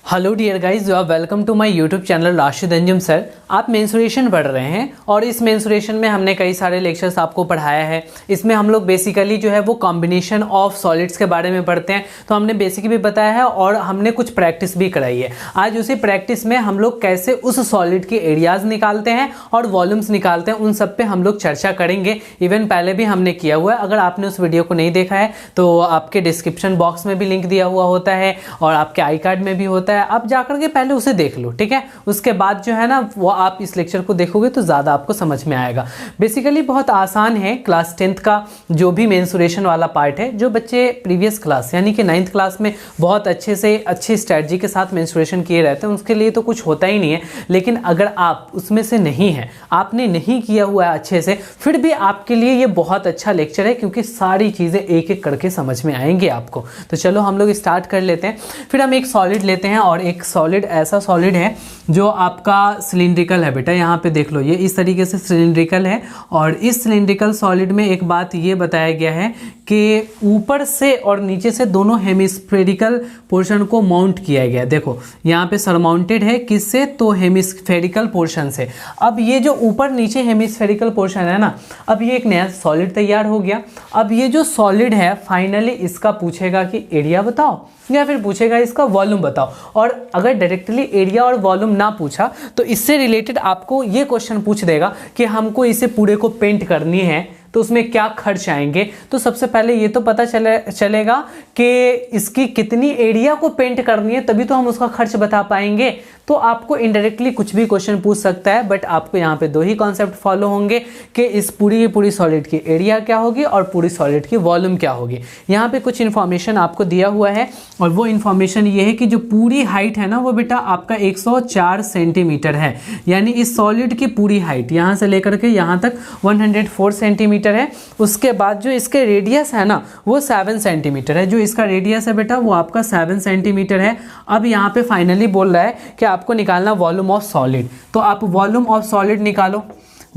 Hello dear guys, you are welcome to my YouTube channel Rashid Anjum sir. आप mensuration पढ़ रहे हैं और इस मेंसुरेशन में हमने कई सारे लेक्चर्स आपको पढ़ाया है। इसमें हम लोग बेसिकली जो है वो कॉम्बिनेशन ऑफ सॉलिड्स के बारे में पढ़ते हैं, तो हमने बेसिक भी बताया है और हमने कुछ प्रैक्टिस भी कराई है। आज उसी प्रैक्टिस में हम लोग कैसे उस सॉलिड के एरियाज निकालते हैं और वॉल्यूम्स निकालते हैं, उन सब पे हम लोग चर्चा करेंगे। इवन पहले भी हमने किया हुआ है। अगर आपने उस वीडियो को नहीं देखा है तो आपके डिस्क्रिप्शन बॉक्स में भी लिंक दिया हुआ होता है और आपके आई कार्ड में भी होता है। आप जाकर के पहले उसे देख लो, ठीक है। उसके बाद जो है ना वो आप इस लेक्चर को देखोगे तो ज़्यादा आपको समझ में आएगा। बेसिकली बहुत आसान है। क्लास 10th का जो भी मेंसुरेशन वाला पार्ट है, जो बच्चे प्रीवियस क्लास यानी कि 9th क्लास में बहुत अच्छे से अच्छी स्ट्रैटेजी के साथ मेंसुरेशन किए रहते हैं, उसके लिए तो कुछ होता ही नहीं है। लेकिन अगर आप उसमें से नहीं हैं, आपने नहीं किया हुआ है अच्छे से, फिर भी आपके लिए ये बहुत अच्छा लेक्चर है, क्योंकि सारी चीज़ें एक एक करके समझ में आएंगी आपको। तो चलो हम लोग स्टार्ट कर लेते हैं। फिर हम एक सॉलिड लेते हैं और एक सॉलिड ऐसा सॉलिड है जो आपका सिलिंड्रिकल है। बेटा यहाँ पे देख लो, ये इस तरीके से सिलिंड्रिकल है और इस सिलिंड्रिकल सॉलिड में एक बात ये बताया गया है कि ऊपर से और नीचे से दोनों हेमिस्फेरिकल पोर्शन को माउंट किया गया। देखो यहाँ पे सरमाउंटेड है किससे, तो हेमिस्फेरिकल पोर्शन से। अब ये जो ऊपर नीचे हेमिस्फेरिकल पोर्शन है ना, अब ये एक नया सॉलिड तैयार हो गया। अब ये जो सॉलिड है फाइनली इसका पूछेगा कि एरिया बताओ या फिर पूछेगा इसका वॉल्यूम बताओ। और अगर डायरेक्टली एरिया और वॉल्यूम ना पूछा तो इससे रिलेटेड आपको ये क्वेश्चन पूछ देगा कि हमको इसे पूरे को पेंट करनी है तो उसमें क्या खर्च आएंगे। तो सबसे पहले ये तो पता चलेगा कि इसकी कितनी एरिया को पेंट करनी है, तभी तो हम उसका खर्च बता पाएंगे। तो आपको इनडायरेक्टली कुछ भी क्वेश्चन पूछ सकता है, बट आपको यहाँ पे दो ही कॉन्सेप्ट फॉलो होंगे कि इस पूरी की पूरी सॉलिड की एरिया क्या होगी और पूरी सॉलिड की वॉल्यूम क्या होगी। यहाँ पे कुछ इन्फॉर्मेशन आपको दिया हुआ है और वो इन्फॉर्मेशन ये है कि जो पूरी हाइट है ना वो बेटा आपका 104 सेंटीमीटर है। यानी इस सॉलिड की पूरी हाइट यहाँ से लेकर के यहाँ तक 104 सेंटीमीटर है। उसके बाद जो इसके रेडियस है ना वो 7 सेंटीमीटर है। जो इसका रेडियस है बेटा वो आपका 7 सेंटीमीटर है। अब यहाँ पे फाइनली बोल रहा है कि आपको निकालना वॉल्यूम ऑफ सॉलिड। तो आप वॉल्यूम ऑफ सॉलिड निकालो।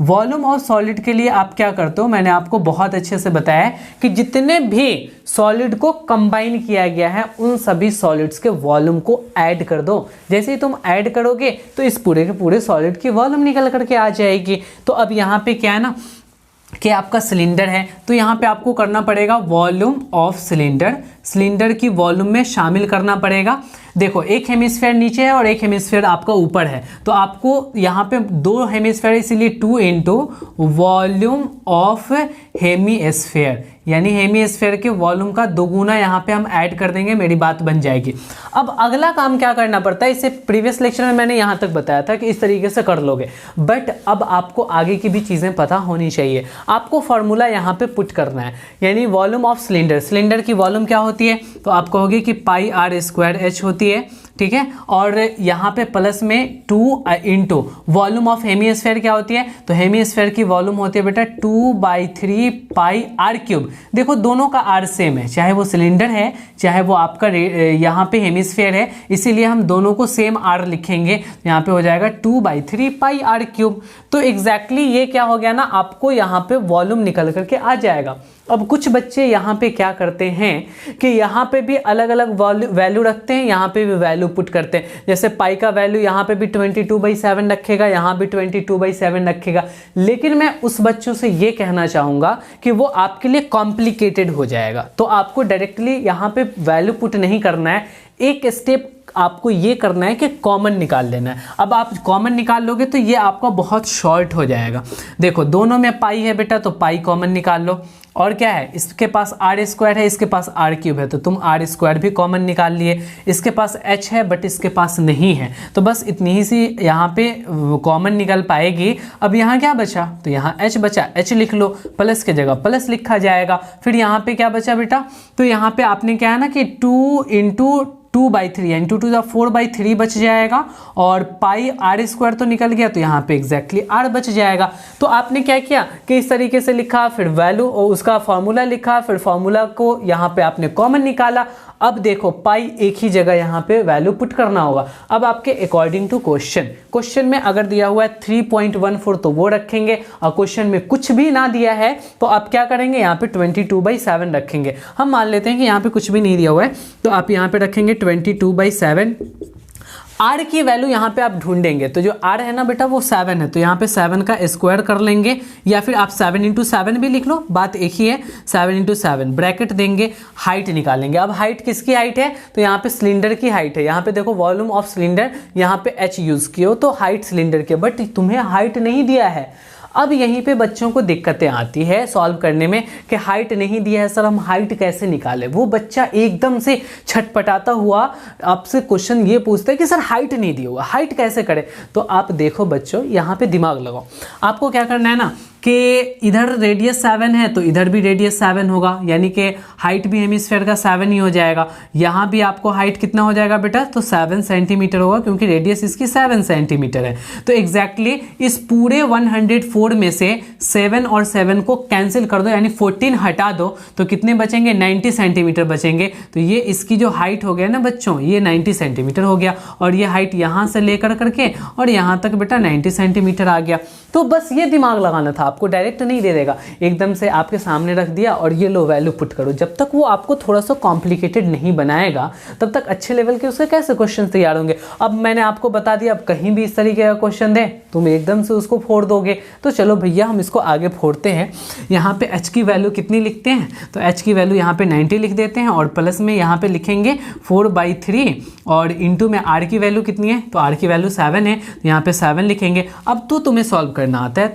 वॉल्यूम ऑफ सॉलिड के लिए आप क्या करते हो, मैंने आपको बहुत अच्छे से बताया कि जितने भी सॉलिड को कंबाइन किया गया है उन सभी सॉलिड्स के वॉल्यूम को ऐड कर दो। जैसे ही तुम ऐड करोगे तो इस पूरे के पूरे सॉलिड की वॉल्यूम निकल करके आ जाएगी। तो अब यहाँ पे क्या है ना कि आपका सिलेंडर है, तो यहाँ पे आपको करना पड़ेगा वॉल्यूम ऑफ सिलेंडर। सिलेंडर की वॉल्यूम में शामिल करना पड़ेगा। देखो एक हेमिस्फेयर नीचे है और एक हेमिस्फेयर आपका ऊपर है, तो आपको यहाँ पे दो हेमिस्फेयर, इसीलिए 2 इंटू वॉल्यूम ऑफ हेमिस्फेयर, यानी हेमिस्फेयर के वॉल्यूम का दोगुना यहाँ पे हम ऐड कर देंगे। मेरी बात बन जाएगी। अब अगला काम क्या करना पड़ता है, इसे प्रीवियस लेक्चर में मैंने यहाँ तक बताया था कि इस तरीके से कर लोगे, बट अब आपको आगे की भी चीज़ें पता होनी चाहिए। आपको फॉर्मूला यहाँ पे पुट करना है, यानी वॉल्यूम ऑफ सिलेंडर। सिलेंडर की वॉल्यूम क्या होती है, तो आप कहोगे कि पाई आर स्क्वायर एच होती है, ठीक है। और यहाँ पे प्लस में 2 इंटू वॉल्यूम ऑफ हेमिस्फेयर क्या होती है, तो हेमिस्फेयर की वॉल्यूम होती है बेटा 2/3 पाई आर क्यूब। देखो दोनों का आर सेम है, चाहे वो सिलेंडर है चाहे वो आपका यहाँ पे हेमिस्फेयर है, इसीलिए हम दोनों को सेम आर लिखेंगे। यहाँ पे हो जाएगा 2/3 पाई आर क्यूब। तो एग्जैक्टली ये क्या हो गया ना, आपको यहाँ पे वॉल्यूम निकल करके आ जाएगा। अब कुछ बच्चे यहाँ पे क्या करते हैं कि यहाँ पे भी अलग अलग वैल्यू रखते हैं, यहाँ पे भी वैल्यू पुट करते हैं। जैसे पाई का वैल्यू यहाँ पे भी 22/7 रखेगा, यहाँ भी 22/7 रखेगा। लेकिन मैं उस बच्चों से ये कहना चाहूँगा कि वो आपके लिए कॉम्प्लिकेटेड हो जाएगा। तो आपको डायरेक्टली यहाँ पे वैल्यू पुट नहीं करना है, एक स्टेप आपको ये करना है कि कॉमन निकाल लेना है। अब आप कॉमन निकाल लोगे तो ये आपका बहुत शॉर्ट हो जाएगा। देखो दोनों में पाई है बेटा, तो पाई कॉमन निकाल लो। और क्या है, इसके पास आर स्क्वायर है, इसके पास आर क्यूब है, तो तुम आर स्क्वायर भी कॉमन निकाल लिए। इसके पास एच है बट इसके पास नहीं है, तो बस इतनी ही सी यहाँ पे कॉमन निकल पाएगी। अब यहाँ क्या बचा, तो यहाँ एच बचा, एच लिख लो, प्लस के जगह प्लस लिखा जाएगा। फिर यहाँ पे क्या बचा बेटा, तो यहाँ पे आपने क्या है ना कि 2 इंटू 2/3 यानी 2 टू द 4/3 बच जाएगा। और पाई आर स्क्वायर तो निकल गया, तो यहाँ पे एग्जैक्टली आर बच जाएगा। तो आपने क्या किया कि इस तरीके से लिखा, फिर वैल्यू और उसका फॉर्मूला लिखा, फिर फॉर्मूला को यहाँ पे आपने कॉमन निकाला। अब देखो पाई एक ही जगह यहाँ पे वैल्यू पुट करना होगा। अब आपके अकॉर्डिंग टू क्वेश्चन में अगर दिया हुआ है 3.14 तो वो रखेंगे, और क्वेश्चन में कुछ भी ना दिया है तो आप क्या करेंगे, यहाँ पे 22/7 रखेंगे। हम मान लेते हैं कि यहाँ पे कुछ भी नहीं दिया हुआ है, तो आप यहाँ पे रखेंगे 22/7 आर की वैल्यू यहाँ पे आप ढूंढेंगे, तो जो आर है ना बेटा वो 7 है, तो यहाँ पे 7 का स्क्वायर कर लेंगे, या फिर आप 7 × 7 भी लिख लो, बात एक ही है। 7 × 7 ब्रैकेट देंगे, हाइट निकालेंगे। अब हाइट किसकी हाइट है, तो यहाँ पे सिलेंडर की हाइट है। यहाँ पे देखो वॉल्यूम ऑफ सिलेंडर, यहाँ पे एच यूज किए हो तो हाइट सिलेंडर की, बट तुम्हें हाइट नहीं दिया है। अब यहीं पे बच्चों को दिक्कतें आती है सॉल्व करने में कि हाइट नहीं दिया है सर, हम हाइट कैसे निकालें। वो बच्चा एकदम से छटपटाता हुआ आपसे क्वेश्चन ये पूछता है कि सर हाइट नहीं दी हुआ, हाइट कैसे करें। तो आप देखो बच्चों, यहाँ पे दिमाग लगाओ। आपको क्या करना है ना कि इधर रेडियस 7 है तो इधर भी रेडियस 7 होगा, यानी कि हाइट भी हेमिस्फेयर का 7 ही हो जाएगा। यहाँ भी आपको हाइट कितना हो जाएगा बेटा, तो 7 सेंटीमीटर होगा, क्योंकि रेडियस इसकी 7 सेंटीमीटर है। तो एग्जैक्टली इस पूरे 104 में से 7 और 7 को कैंसिल कर दो, यानी 14 हटा दो, तो कितने बचेंगे, 90 सेंटीमीटर बचेंगे। तो ये इसकी जो हाइट हो गया ना बच्चों, ये 90 सेंटीमीटर हो गया, और ये हाइट यहाँ से लेकर करके और यहाँ तक बेटा 90 सेंटीमीटर आ गया। तो बस ये दिमाग लगाना था, आपको डायरेक्ट नहीं दे देगा, एकदम से आपके सामने रख दिया और ये लो वैल्यू पुट करो। जब तक वो आपको थोड़ा सा कॉम्प्लिकेटेड नहीं बनाएगा तब तक अच्छे लेवल के उसके कैसे क्वेश्चन तैयार होंगे। अब मैंने आपको बता दिया, अब कहीं भी इस तरीके का क्वेश्चन दे तुम एकदम से उसको फोड़ दोगे। तो चलो भैया हम इसको आगे फोड़ते हैं। यहाँ पे h की वैल्यू कितनी लिखते हैं, तो h की वैल्यू यहाँ पे 90 लिख देते हैं, और प्लस में यहाँ पे लिखेंगे 4/3, और इंटू में r की वैल्यू कितनी है, तो r की वैल्यू 7 है, तो यहाँ पे 7 लिखेंगे। अब तो तुम्हें सॉल्व करना आता है,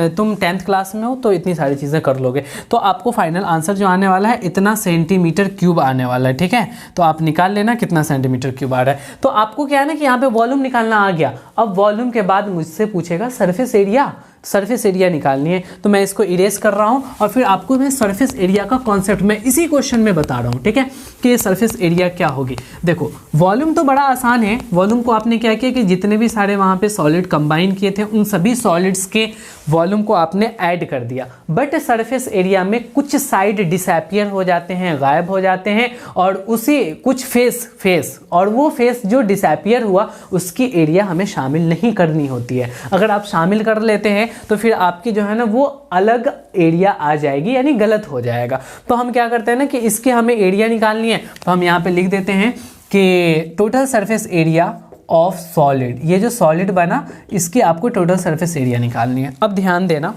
तुम 10th क्लास में हो तो इतनी सारी चीज़ें कर लोगे। तो आपको फाइनल आंसर जो आने वाला है इतना सेंटीमीटर क्यूब आने वाला है, ठीक है। तो आप निकाल लेना कितना सेंटीमीटर क्यूब आ रहा है। तो आपको क्या है ना कि यहाँ पे वॉल्यूम निकालना आ गया। अब वॉल्यूम के बाद मुझसे पूछेगा सरफेस एरिया, सरफेस एरिया निकालनी है। तो मैं इसको इरेज कर रहा हूँ और फिर आपको मैं सरफेस एरिया का कॉन्सेप्ट मैं इसी क्वेश्चन में बता रहा हूँ, ठीक है, कि ये सरफेस एरिया क्या होगी। देखो वॉल्यूम तो बड़ा आसान है। वॉल्यूम को आपने क्या किया कि जितने भी सारे वहाँ पे सॉलिड कंबाइन किए थे उन सभी सॉलिड्स के वॉल्यूम को आपने ऐड कर दिया। बट सरफेस एरिया में कुछ साइड डिसअपियर हो जाते हैं, गायब हो जाते हैं, और उसी कुछ फेस और वो फेस जो डिसअपियर हुआ उसकी एरिया हमें शामिल नहीं करनी होती है। अगर आप शामिल कर लेते हैं तो फिर आपकी जो है ना वो अलग एरिया आ जाएगी, यानी गलत हो जाएगा। तो हम क्या करते हैं ना कि इसके हमें एरिया निकालनी है, तो हम यहाँ पे लिख देते हैं कि total surface area of solid. ये जो सॉलिड बना इसकी आपको टोटल सरफेस एरिया निकालनी है। अब ध्यान देना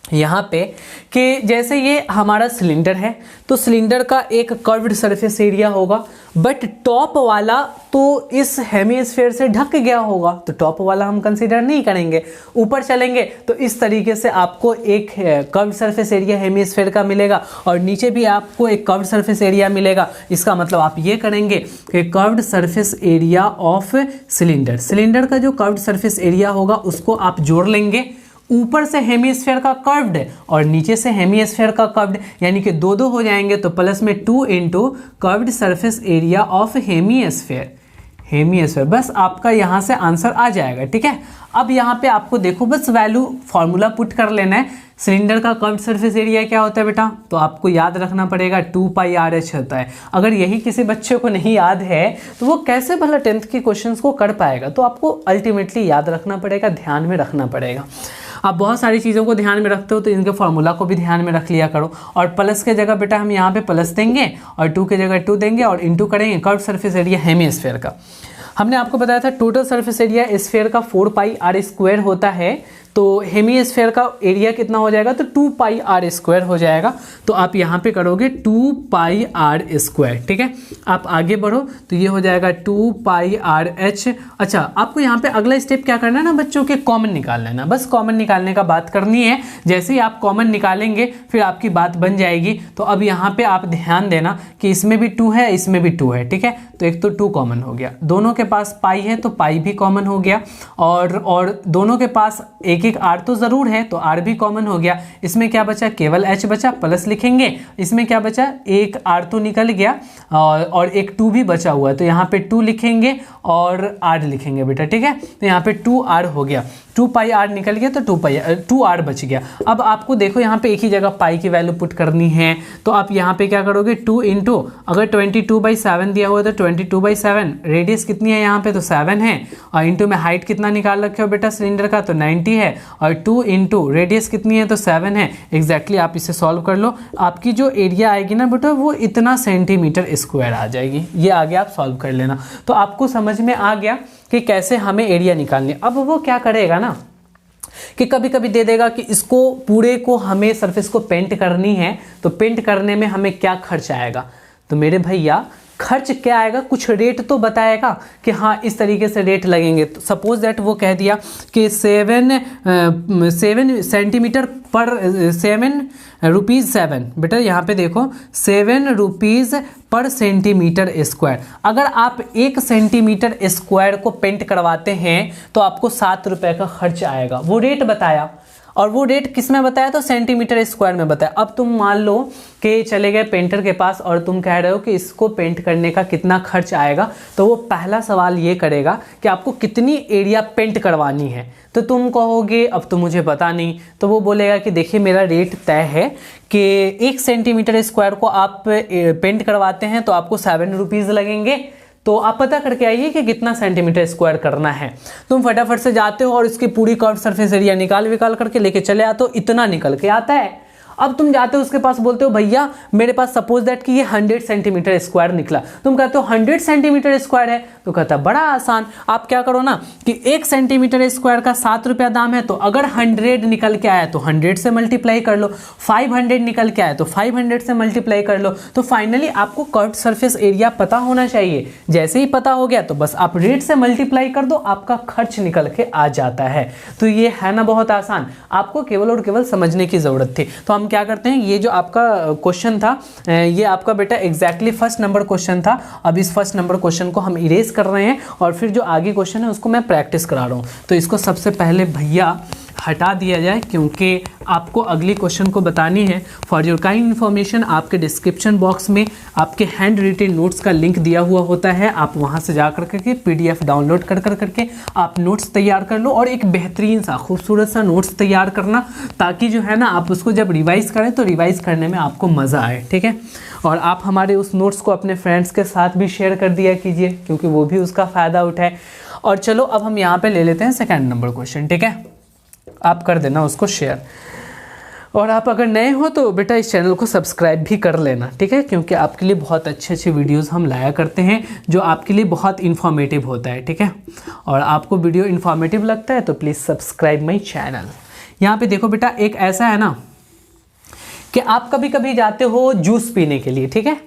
यहाँ पे कि जैसे ये हमारा सिलेंडर है तो सिलेंडर का एक कर्व्ड सरफेस एरिया होगा, बट टॉप वाला तो इस हेमिस्फीयर से ढक गया होगा, तो टॉप वाला हम कंसीडर नहीं करेंगे। ऊपर चलेंगे तो इस तरीके से आपको एक कर्व्ड सरफेस एरिया हेमिस्फीयर का मिलेगा, और नीचे भी आपको एक कर्व्ड सरफेस एरिया मिलेगा। इसका मतलब आप ये करेंगे कि curved surface area of cylinder, cylinder का जो कर्व्ड सरफेस एरिया होगा उसको आप जोड़ लेंगे। ऊपर से हेमिस्फीयर का कर्व्ड और नीचे से हेमिस्फीयर का कर्व्ड, यानी कि दो हो जाएंगे, तो प्लस में 2 into curved surface area of hemisphere. बस आपका यहाँ से आंसर आ जाएगा, ठीक है। अब यहाँ पे आपको देखो बस वैल्यू फॉर्मूला पुट कर लेना है। सिलेंडर का कर्व्ड सरफेस एरिया क्या होता है बेटा, तो आपको याद रखना पड़ेगा 2πRh होता है। अगर यही किसी बच्चे को नहीं याद है तो वो कैसे भला 10th के क्वेश्चंस को कर पाएगा। तो आपको अल्टीमेटली याद रखना पड़ेगा, ध्यान में रखना पड़ेगा। आप बहुत सारी चीज़ों को ध्यान में रखते हो तो इनके फॉर्मूला को भी ध्यान में रख लिया करो। और प्लस के जगह बेटा हम यहाँ पे प्लस देंगे और 2 के जगह 2 देंगे और इंटू करेंगे कर्व्ड सरफेस एरिया हेमिस्फीयर का। हमने आपको बताया था टोटल सरफेस एरिया स्फीयर का 4πr² होता है, तो हेमिस्फीयर का एरिया कितना हो जाएगा, तो 2πr² हो जाएगा। तो आप यहाँ पे करोगे 2πr², ठीक है। आप आगे बढ़ो तो ये हो जाएगा 2πRh। अच्छा, आपको यहाँ पे अगला स्टेप क्या करना है ना बच्चों के, कॉमन निकाल लेना। बस कॉमन निकालने का बात करनी है। जैसे ही आप कॉमन निकालेंगे फिर आपकी बात बन जाएगी। तो अब यहाँ पे आप ध्यान देना कि इसमें भी 2 है, इसमें भी 2 है, ठीक है। तो एक तो 2 कॉमन हो गया, दोनों के पास पाई है तो पाई भी कॉमन हो गया, और दोनों के पास एक r तो जरूर है तो r भी कॉमन हो गया। इसमें क्या बचा, केवल h बचा, प्लस लिखेंगे। इसमें क्या बचा, एक r तो निकल गया और एक 2 भी बचा हुआ है, तो यहाँ पे 2 लिखेंगे और r लिखेंगे बेटा, ठीक है। तो यहाँ पे 2r हो गया, 2πr निकल गया तो 2r बच गया। अब आपको देखो यहाँ पे एक ही जगह पाई की वैल्यू पुट करनी है, तो आप यहाँ पे क्या करोगे, 2 इंटू अगर 22/7 दिया हुआ है तो 22/7, रेडियस कितनी है यहाँ पे तो 7 है, और इंटू में हाइट कितना निकाल रखे हो बेटा सिलेंडर का, तो 90 है, है और 2 इंटू रेडियस कितनी है तो 7 है। एग्जैक्टली आप इसे सॉल्व कर लो, आपकी जो एरिया आएगी ना बेटा वो इतना सेंटीमीटर स्क्वायर आ जाएगी। ये आगे आप सॉल्व कर लेना। तो आपको समझ में आ गया कि कैसे हमें एरिया निकालनी है। अब वो क्या करेगा ना कि कभी कभी दे देगा कि इसको पूरे को हमें सरफेस को पेंट करनी है, तो पेंट करने में हमें क्या खर्च आएगा। तो मेरे भैया खर्च क्या आएगा, कुछ रेट तो बताएगा कि हाँ इस तरीके से रेट लगेंगे। तो सपोज दैट वो कह दिया कि 7 सेंटीमीटर पर 7 रुपीज़ 7, बेटा यहाँ पे देखो 7 रुपीज़ पर सेंटीमीटर स्क्वायर। अगर आप 1 सेंटीमीटर स्क्वायर को पेंट करवाते हैं तो आपको 7 रुपये का खर्च आएगा। वो रेट बताया, और वो रेट किस में बताया तो सेंटीमीटर स्क्वायर में बताया। अब तुम मान लो कि चले गए पेंटर के पास और तुम कह रहे हो कि इसको पेंट करने का कितना खर्च आएगा, तो वो पहला सवाल ये करेगा कि आपको कितनी एरिया पेंट करवानी है। तो तुम कहोगे अब तो मुझे पता नहीं, तो वो बोलेगा कि देखिए मेरा रेट तय है कि 1 सेंटीमीटर स्क्वायर को आप पेंट करवाते हैं तो आपको 7 रुपीज़ लगेंगे। तो आप पता करके आइए कि कितना सेंटीमीटर स्क्वायर करना है। तुम फटाफट से जाते हो और इसकी पूरी कर्व सरफेस एरिया निकाल करके लेके चले आते हो, इतना निकल के आता है। अब तुम जाते हो उसके पास, बोलते हो भैया मेरे पास सपोज दैट कि ये 100 सेंटीमीटर स्क्वायर निकला। तुम कहते हो 100 सेंटीमीटर स्क्वायर है, तो कहता बड़ा आसान, आप क्या करो ना कि 1 सेंटीमीटर स्क्वायर का 7 रुपया दाम है, तो अगर 100 निकल के आया तो 100 से मल्टीप्लाई कर लो, 500 निकल के आया तो 500 से मल्टीप्लाई कर लो। तो फाइनली आपको कर्व्ड सरफेस एरिया पता होना चाहिए। जैसे ही पता हो गया तो बस आप रेट से मल्टीप्लाई कर दो, आपका खर्च निकल के आ जाता है। तो ये है ना बहुत आसान, आपको केवल और केवल समझने की जरूरत थी। तो हम क्या करते हैं, ये जो आपका क्वेश्चन था ये आपका बेटा एग्जैक्टली फर्स्ट नंबर क्वेश्चन था। अब इस फर्स्ट नंबर क्वेश्चन को हम इरेज कर रहे हैं और फिर जो आगे क्वेश्चन है उसको मैं प्रैक्टिस करा रहा हूँ। तो इसको सबसे पहले भैया हटा दिया जाए, क्योंकि आपको अगली क्वेश्चन को बतानी है। फॉर योर काइंड इन्फॉर्मेशन आपके डिस्क्रिप्शन बॉक्स में आपके हैंड रिटेन नोट्स का लिंक दिया हुआ होता है। आप वहां से जा करके PDF डाउनलोड करके आप नोट्स तैयार कर लो और एक बेहतरीन सा खूबसूरत सा नोट्स तैयार करना, ताकि जो है ना आप उसको जब रिवाइज करें तो रिवाइज करने में आपको मज़ा आए। ठीक है, और आप हमारे उस नोट्स को अपने फ्रेंड्स के साथ भी शेयर कर दिया कीजिए, क्योंकि वो भी उसका फ़ायदा उठाए। और चलो अब हम यहाँ पे ले लेते हैं सेकंड नंबर क्वेश्चन। ठीक है, आप कर देना उसको शेयर, और आप अगर नए हो तो बेटा इस चैनल को सब्सक्राइब भी कर लेना। ठीक है, क्योंकि आपके लिए बहुत अच्छे अच्छे वीडियोस हम लाया करते हैं जो आपके लिए बहुत इन्फॉर्मेटिव होता है। ठीक है, और आपको वीडियो इन्फॉर्मेटिव लगता है तो प्लीज़ सब्सक्राइब माई चैनल। यहाँ पे देखो बेटा, एक ऐसा है ना कि आप कभी कभी जाते हो जूस पीने के लिए। ठीक है,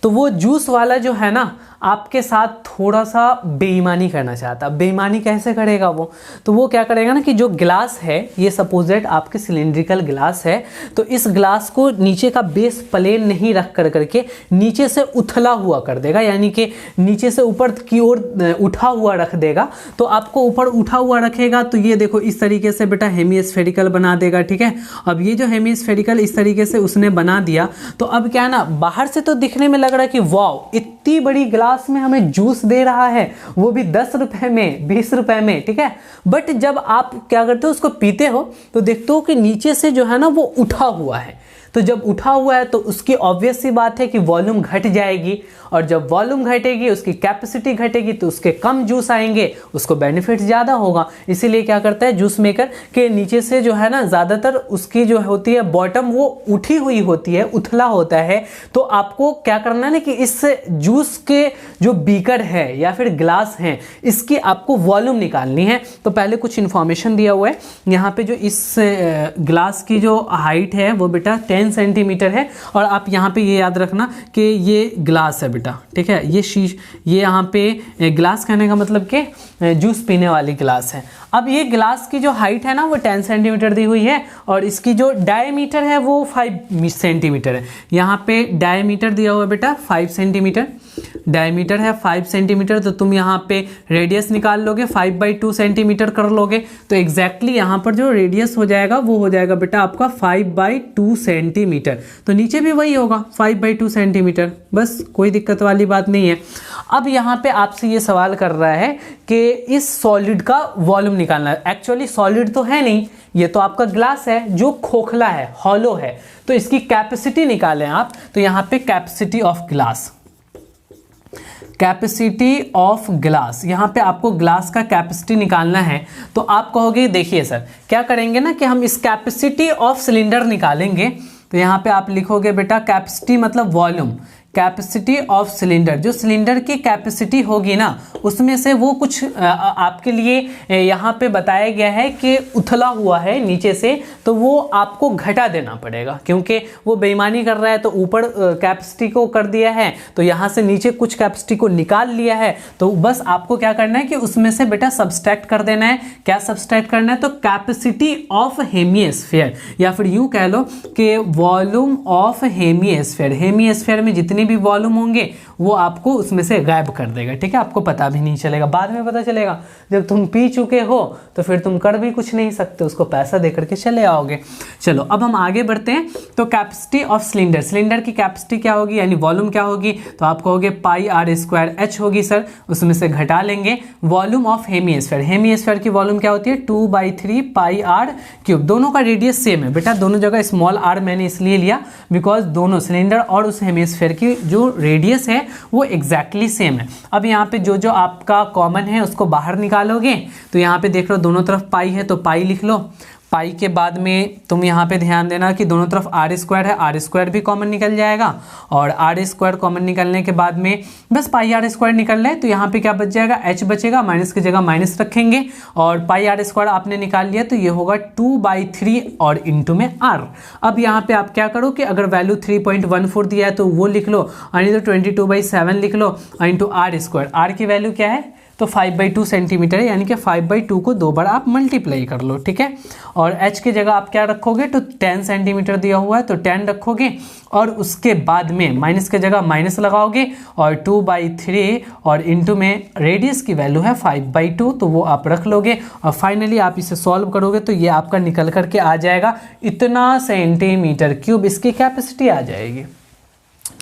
तो वो जूस वाला जो है ना आपके साथ थोड़ा सा बेईमानी करना चाहता। बेईमानी कैसे करेगा वो, तो वो क्या करेगा ना कि जो ग्लास है, ये सपोजेट आपके सिलिंड्रिकल ग्लास है, तो इस ग्लास को नीचे का बेस प्लेन नहीं रख करके नीचे से उथला हुआ कर देगा, यानी कि नीचे से ऊपर की ओर उठा हुआ रख देगा। तो आपको ऊपर उठा हुआ रखेगा तो ये देखो इस तरीके से बेटा हेमीस्फेरिकल बना देगा। ठीक है, अब ये जो हेमीस्फेरिकल इस तरीके से उसने बना दिया, तो अब क्या है ना, बाहर से तो दिखने में लग रहा है कि वाव इतनी बड़ी ग्लास में हमें जूस दे रहा है, वो भी 10 रुपए में, 20 रुपए में। ठीक है, बट जब आप क्या करते हो उसको पीते हो तो देखते हो कि नीचे से जो है ना वो उठा हुआ है। तो जब उठा हुआ है तो उसकी ऑब्वियस सी बात है कि वॉल्यूम घट जाएगी, और जब वॉल्यूम घटेगी उसकी कैपेसिटी घटेगी तो उसके कम जूस आएंगे, उसको बेनिफिट ज़्यादा होगा। इसीलिए क्या करता है जूस मेकर के नीचे से जो है ना ज़्यादातर उसकी जो होती है बॉटम वो उठी हुई होती है, उथला होता है। तो आपको क्या करना है ना कि इस जूस के जो बीकर है या फिर ग्लास है इसकी आपको वॉल्यूम निकालनी है। तो पहले कुछ इन्फॉर्मेशन दिया हुआ है यहाँ पे, जो इस ग्लास की जो हाइट है वो बेटा 10 सेंटीमीटर है, और आप यहाँ पे ये याद रखना कि ये ग्लास है बेटा। ठीक है, ये यहाँ पे ग्लास कहने का मतलब कि जूस पीने वाली ग्लास है। अब ये ग्लास की जो हाइट है ना वो 10 सेंटीमीटर दी हुई है, और इसकी जो डायमीटर है वो 5 सेंटीमीटर है। यहाँ पे डायमीटर दिया हुआ है बेटा 5 सेंटीमीटर, डायमीटर है 5 सेंटीमीटर। तो तुम यहाँ पे रेडियस निकाल लोगे, 5/2 सेंटीमीटर कर लोगे, तो एग्जैक्टली यहाँ पर जो रेडियस हो जाएगा वो हो जाएगा बेटा आपका 5/2 सेंटीमीटर। तो नीचे भी वही होगा 5/2 सेंटीमीटर, बस कोई दिक्कत वाली बात नहीं है। अब यहाँ पे आपसे ये सवाल कर रहा है कि इस सॉलिड का वॉल्यूम निकालना है। एक्चुअली सॉलिड तो है नहीं, ये तो आपका ग्लास है जो खोखला है, हॉलो है, तो इसकी कैपेसिटी निकालें आप। तो यहाँ पे capacity of glass, capacity of glass, यहाँ पे आपको ग्लास का कैपेसिटी निकालना है। तो आप कहोगे देखिए सर क्या करेंगे ना कि हम इस कैपेसिटी ऑफ सिलेंडर निकालेंगे। तो यहाँ पे आप लिखोगे बेटा कैपेसिटी मतलब वॉल्यूम, कैपेसिटी ऑफ सिलेंडर, जो सिलेंडर की कैपेसिटी होगी ना उसमें से वो कुछ आपके लिए यहाँ पे बताया गया है कि उथला हुआ है नीचे से, तो वो आपको घटा देना पड़ेगा क्योंकि वो बेईमानी कर रहा है। तो ऊपर कैपेसिटी को कर दिया है तो यहाँ से नीचे कुछ कैपेसिटी को निकाल लिया है, तो बस आपको क्या करना है कि उसमें से बेटा सब्सट्रैक्ट कर देना है। क्या सब्सट्रैक्ट करना है? तो कैपेसिटी ऑफ हेमिस्फीयर, या फिर यूँ कह लो कि वॉल्यूम ऑफ हेमिस्फीयर। हेमिस्फीयर में जितने भी वॉल्यूम होंगे वो आपको उसमें से गायब कर देगा। ठीक है, आपको पता भी नहीं चलेगा, बाद में पता चलेगा जब तुम पी चुके हो तो फिर तुम कर भी कुछ नहीं सकते, उसको पैसा दे करके चले आओगे। चलो अब हम आगे बढ़ते हैं। तो कैपेसिटी ऑफ सिलेंडर, सिलेंडर की कैपेसिटी क्या होगी यानी वॉल्यूम क्या होगी? तो आप कहोगे पाई आर स्क्वायर एच होगी सर, उसमें से घटा लेंगे वॉल्यूम ऑफ हेमिस्फीयर। हेमिस्फीयर की वॉल्यूम क्या होती है? 2/3 पाई आर क्यूब। दोनों का रेडियस सेम है बेटा, दोनों जगह स्मॉल आर मैंने इसलिए लिया बिकॉज दोनों सिलेंडर और उस हेमिस्फीयर की जो रेडियस है वो एग्जैक्टली सेम है। अब यहाँ पे जो जो आपका कॉमन है उसको बाहर निकालोगे तो यहाँ पे देख लो दोनों तरफ पाई है तो पाई लिख लो। पाई के बाद में तुम यहाँ पे ध्यान देना कि दोनों तरफ आर स्क्वायर है, आर स्क्वायर भी कॉमन निकल जाएगा और आर स्क्वायर कॉमन निकलने के बाद में बस पाई आर स्क्वायर निकल रहा है तो यहाँ पे क्या बच जाएगा? एच बचेगा, माइनस की जगह माइनस रखेंगे और पाई आर स्क्वायर आपने निकाल लिया तो ये होगा 2/3 और इंटू में आर। अब यहाँ पे आप क्या करो कि अगर वैल्यू 3.14 दिया है तो वो लिख लो और नहीं तो 22/7 लिख लो और इंटू आर स्क्वायर। आर की वैल्यू क्या है? तो 5/2 सेंटीमीटर है, यानी कि 5/2 को 2 बार आप मल्टीप्लाई कर लो। ठीक है, और h की जगह आप क्या रखोगे? तो 10 सेंटीमीटर दिया हुआ है तो 10 रखोगे और उसके बाद में माइनस की जगह माइनस लगाओगे और 2/3 और इंटू में रेडियस की वैल्यू है 5/2 तो वो आप रख लोगे और फाइनली आप इसे सॉल्व करोगे तो ये आपका निकल करके आ जाएगा इतना सेंटीमीटर क्यूब इसकी कैपेसिटी आ जाएगी।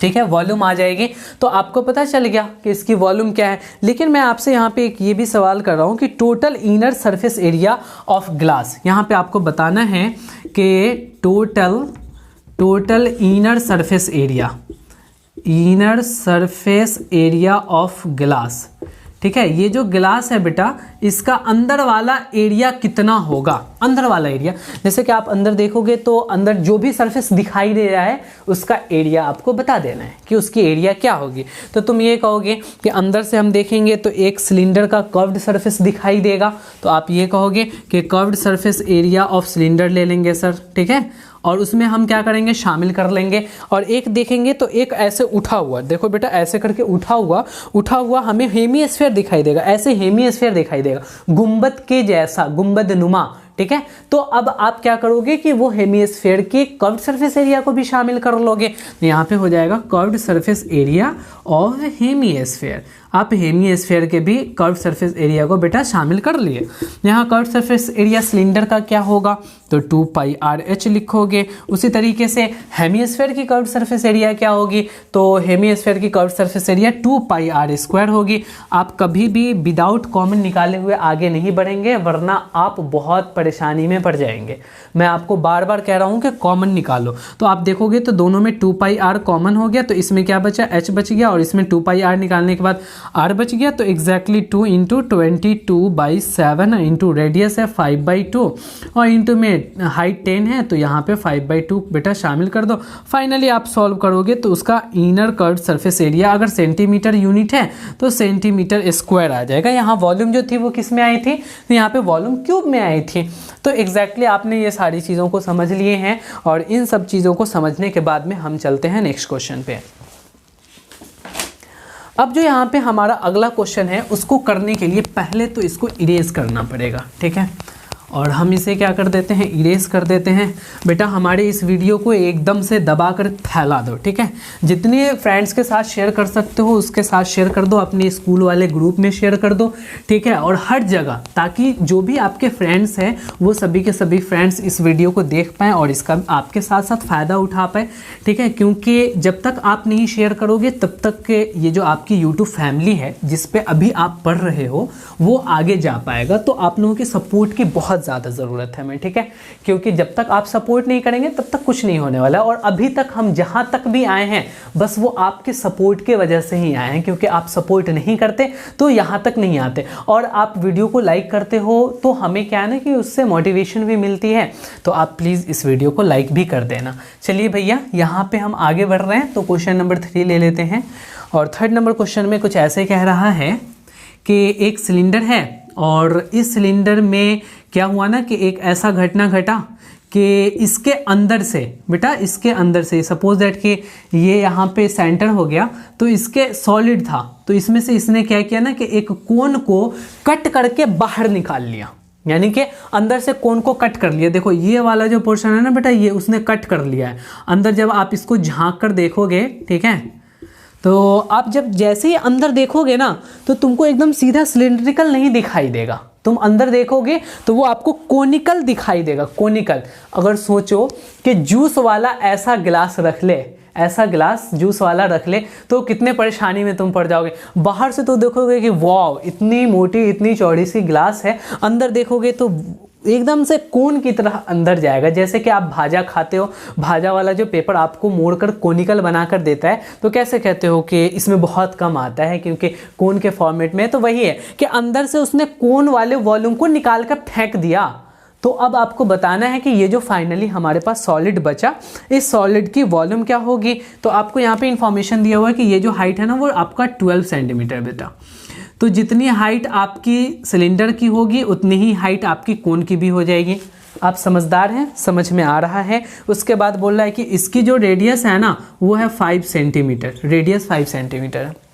ठीक है, वॉल्यूम आ जाएगी। तो आपको पता चल गया कि इसकी वॉल्यूम क्या है। लेकिन मैं आपसे यहाँ पे एक ये भी सवाल कर रहा हूँ कि total inner surface area of glass, यहाँ पे आपको बताना है कि total inner surface area of glass. ठीक है, ये जो ग्लास है बेटा इसका अंदर वाला एरिया कितना होगा? अंदर वाला एरिया, जैसे कि आप अंदर देखोगे तो अंदर जो भी सरफेस दिखाई दे रहा है उसका एरिया आपको बता देना है कि उसकी एरिया क्या होगी। तो तुम ये कहोगे कि अंदर से हम देखेंगे तो एक सिलेंडर का कर्व्ड सरफेस दिखाई देगा तो आप ये कहोगे कि curved surface area of cylinder ले लेंगे सर। ठीक है, और उसमें हम क्या करेंगे? शामिल कर लेंगे। और एक देखेंगे तो एक ऐसे उठा हुआ, देखो बेटा ऐसे करके उठा हुआ हमें हेमिस्फीयर दिखाई देगा, ऐसे हेमिस्फीयर दिखाई देगा गुंबद के जैसा, गुंबद नुमा। ठीक है, तो अब आप क्या करोगे कि वो हेमिस्फीयर के कर्व्ड सरफेस एरिया को भी शामिल कर लोगे तो यहाँ पे हो जाएगा curved surface area of hemisphere. आप हेमिस्फीयर के भी कर्व्ड सरफेस एरिया को बेटा शामिल कर लिए। यहाँ कर्व्ड सरफेस एरिया सिलेंडर का क्या होगा? तो 2πRh लिखोगे। उसी तरीके से हेमिस्फीयर की कर्व्ड सरफेस एरिया क्या होगी? तो हेमिस्फीयर की कर्व्ड सरफेस एरिया 2πr² होगी। आप कभी भी विदाउट कॉमन निकाले हुए आगे नहीं बढ़ेंगे वरना आप बहुत परेशानी में पड़ जाएंगे। मैं आपको बार बार कह रहा हूँ कि कॉमन निकालो। तो आप देखोगे तो दोनों में 2πr कॉमन हो गया तो इसमें क्या बचा? h बच गया और इसमें 2πr निकालने के बाद r बच गया तो एग्जैक्टली 2 × 22/7 इंटू रेडियस है 5/2 और इंटू में हाइट 10 है तो यहाँ पे 5/2 बेटा शामिल कर दो। फाइनली आप सॉल्व करोगे तो उसका इनर कर्व्ड सरफेस एरिया अगर सेंटीमीटर यूनिट है तो सेंटीमीटर स्क्वायर आ जाएगा। यहाँ वॉल्यूम जो थी वो किस में आई थी? तो यहाँ पे वॉल्यूम क्यूब में आई थी। तो एग्जैक्टली आपने ये सारी चीज़ों को समझ लिए हैं और इन सब चीज़ों को समझने के बाद में हम चलते हैं नेक्स्ट क्वेश्चन पे। अब जो यहाँ पे हमारा अगला क्वेश्चन है उसको करने के लिए पहले तो इसको इरेज करना पड़ेगा। ठीक है, और हम इसे क्या कर देते हैं? इरेज कर देते हैं। बेटा हमारे इस वीडियो को एकदम से दबा कर फैला दो। ठीक है, जितने फ्रेंड्स के साथ शेयर कर सकते हो उसके साथ शेयर कर दो, अपने स्कूल वाले ग्रुप में शेयर कर दो। ठीक है, और हर जगह, ताकि जो भी आपके फ्रेंड्स हैं वो सभी के सभी फ्रेंड्स इस वीडियो को देख पाएँ और इसका आपके साथ साथ फ़ायदा उठा पाए। ठीक है, क्योंकि जब तक आप नहीं शेयर करोगे तब तक ये जो आपकी यूट्यूब फैमिली है जिस पे अभी आप पढ़ रहे हो वो आगे जा पाएगा। तो आप लोगों की सपोर्ट की बहुत बहुत ज़्यादा ज़रूरत है हमें, ठीक है, क्योंकि जब तक आप सपोर्ट नहीं करेंगे तब तक कुछ नहीं होने वाला। और अभी तक हम जहाँ तक भी आए हैं बस वो आपके सपोर्ट के वजह से ही आए हैं, क्योंकि आप सपोर्ट नहीं करते तो यहाँ तक नहीं आते। और आप वीडियो को लाइक करते हो तो हमें क्या है ना कि उससे मोटिवेशन भी मिलती है, तो आप प्लीज़ इस वीडियो को लाइक भी कर देना। चलिए भैया यहाँ पे हम आगे बढ़ रहे हैं, तो क्वेश्चन नंबर 3 ले लेते हैं। और थर्ड नंबर क्वेश्चन में कुछ ऐसे कह रहा है कि एक सिलेंडर है और इस सिलेंडर में क्या हुआ ना कि एक ऐसा घटना घटा कि इसके अंदर से, बेटा इसके अंदर से सपोज दैट कि ये यहाँ पे सेंटर हो गया, तो इसके सॉलिड था, तो इसमें से इसने क्या किया ना कि एक कोन को कट करके बाहर निकाल लिया, यानी कि अंदर से कोन को कट कर लिया। देखो ये वाला जो पोर्शन है ना बेटा, ये उसने कट कर लिया है अंदर। जब आप इसको झांक कर देखोगे, ठीक है, तो आप जब जैसे ही अंदर देखोगे ना तो तुमको एकदम सीधा सिलिंड्रिकल नहीं दिखाई देगा, तुम अंदर देखोगे तो वो आपको कोनिकल दिखाई देगा, कोनिकल। अगर सोचो कि जूस वाला ऐसा गिलास रख ले, ऐसा गिलास जूस वाला रख ले, तो कितने परेशानी में तुम पड़ जाओगे। बाहर से तो देखोगे कि वाव इतनी मोटी इतनी चौड़ी सी गिलास है, अंदर देखोगे तो एकदम से कोन की तरह अंदर जाएगा। जैसे कि आप भाजा खाते हो, भाजा वाला जो पेपर आपको मोड़कर कोनिकल बनाकर देता है, तो कैसे कहते हो कि इसमें बहुत कम आता है क्योंकि कोन के फॉर्मेट में। तो वही है कि अंदर से उसने कोन वाले वॉल्यूम को निकाल कर फेंक दिया। तो अब आपको बताना है कि ये जो फाइनली हमारे पास सॉलिड बचा, इस सॉलिड की वॉल्यूम क्या होगी। तो आपको यहाँ पे इंफॉर्मेशन दिया हुआ है कि ये जो हाइट है ना वो आपका 12 सेंटीमीटर बेटा। तो जितनी हाइट आपकी सिलेंडर की होगी उतनी ही हाइट आपकी कोन की भी हो जाएगी। आप समझदार हैं, समझ में आ रहा है। उसके बाद बोल रहा है कि इसकी जो रेडियस है ना वो है 5 सेंटीमीटर, रेडियस 5 सेंटीमीटर है।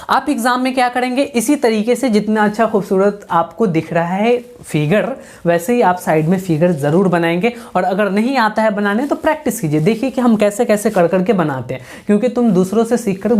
आप एग्जाम में क्या करेंगे, इसी तरीके से जितना अच्छा खूबसूरत आपको दिख रहा है फिगर, वैसे ही आप साइड में फिगर ज़रूर बनाएंगे। और अगर नहीं आता है बनाने तो प्रैक्टिस कीजिए, देखिए कि हम कैसे कैसे कर करके बनाते हैं, क्योंकि तुम दूसरों से सीख कर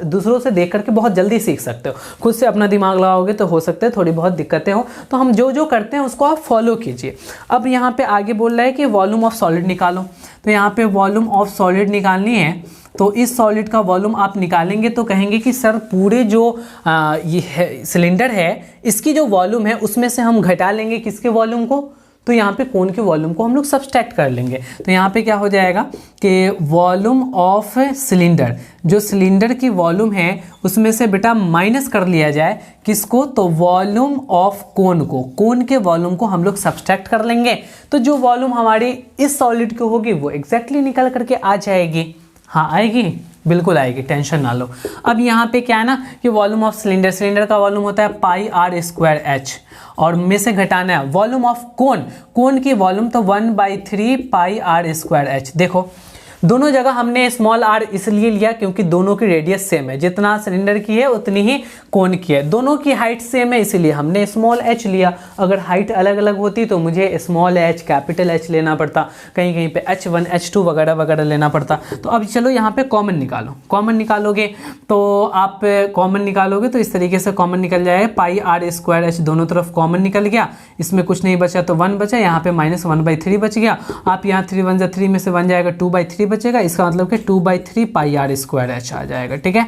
दूसरों से देख करके बहुत जल्दी सीख सकते हो। खुद से अपना दिमाग लगाओगे तो हो सकता है थोड़ी बहुत दिक्कतें हो, तो हम जो जो करते हैं उसको आप फॉलो कीजिए। अब यहाँ पर आगे बोल रहा है कि वॉल्यूम ऑफ सॉलिड निकालो, तो यहाँ पर वॉल्यूम ऑफ सॉलिड निकालनी है। तो इस सॉलिड का वॉल्यूम आप निकालेंगे तो कहेंगे कि सर पूरे जो ये सिलेंडर है इसकी जो वॉल्यूम है उसमें से हम घटा लेंगे किसके वॉल्यूम को, तो यहाँ पे कोन के वॉल्यूम को हम लोग सब्सट्रैक्ट कर लेंगे। तो यहाँ पे क्या हो जाएगा कि वॉल्यूम ऑफ सिलेंडर, जो सिलेंडर की वॉल्यूम है उसमें से बेटा माइनस कर लिया जाए किसको, तो वॉल्यूम ऑफ कोन को, कोन के वॉल्यूम को हम लोग सब्सट्रैक्ट कर लेंगे। तो जो वॉल्यूम हमारी इस सॉलिड की होगी वो एग्जैक्टली निकल करके आ जाएगी। हाँ आएगी, बिल्कुल आएगी, टेंशन ना लो। अब यहाँ पे क्या है ना कि वॉल्यूम ऑफ सिलेंडर, सिलेंडर का वॉल्यूम होता है पाई आर स्क्वायर एच, और में से घटाना है वॉल्यूम ऑफ कोन, कोन की वॉल्यूम तो 1/3 पाई आर स्क्वायर एच। देखो दोनों जगह हमने स्मॉल आर इसलिए लिया क्योंकि दोनों की रेडियस सेम है, जितना सिलेंडर की है उतनी ही कोन की है, दोनों की हाइट सेम है इसीलिए हमने स्मॉल एच लिया। अगर हाइट अलग अलग होती तो मुझे स्मॉल एच कैपिटल एच लेना पड़ता, कहीं कहीं पे H1 H2 वगैरह वगैरह लेना पड़ता। तो अब चलो यहाँ पे कॉमन निकालो, कॉमन निकालोगे तो आप कॉमन निकालोगे तो इस तरीके से कॉमन निकल जाएगा, पाई आर स्क्वायर एच दोनों तरफ कॉमन निकल गया, इसमें कुछ नहीं बचा तो 1 बचा, यहाँ पे -1/3 बच गया। आप यहाँ 3 1 3 में से 1 जाएगा 2/3 बचेगा, इसका मतलब कि 2/3 पाई आर स्क्वायर एच आ जाएगा, ठीक है।